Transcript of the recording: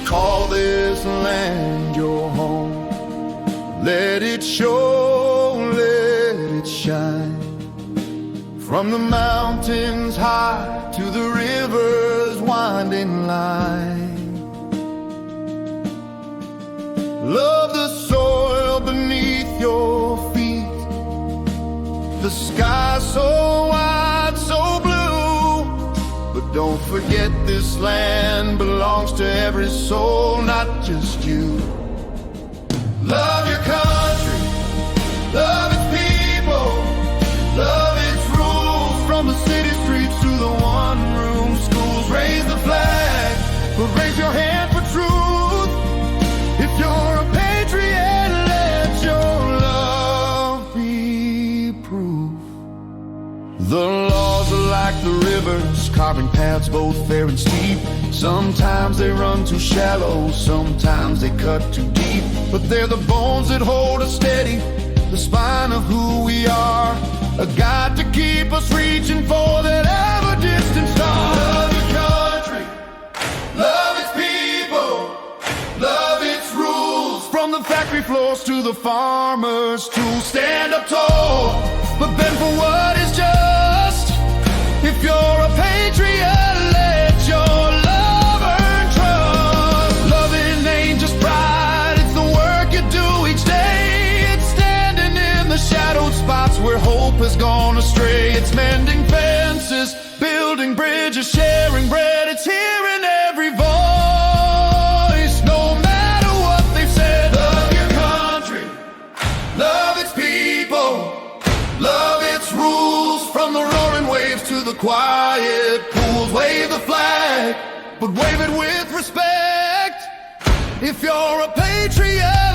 Call this land your home. Let it show, let it shine. From the mountains high to the river's winding line. Love the soil beneath your feet, the sky so wide, so blue. But don't forget this land belongs to every soul, not just you. Love your country, love its people, love its rules. From the city streets to the one-room schools. Raise the flag, but raise your hand for truth. If you're a patriot, let your love be proof. The laws are like the rivers, carving paths both fair and steep. Sometimes they run too shallow, sometimes they cut too deep. But they're the bones that hold us steady, the spine of who we are, a guide to keep us reaching for that ever-distant star. Love your country, love its people, love its rules. From the factory floors to the farmer's tools. Stand up tall, but bend for what is just. If you're a patriot, let your love earn trust. Loving ain't just pride, it's the work you do each day. It's standing in the shadowed spots where hope has gone astray. It's mending fences, building bridges, sharing bread. It's hearing every voice, no matter what they've said. Love your country, love its people, love its rules. From the roaring waves to the quiet pools. Wave the flag, but wave it with respect. If you're a patriot,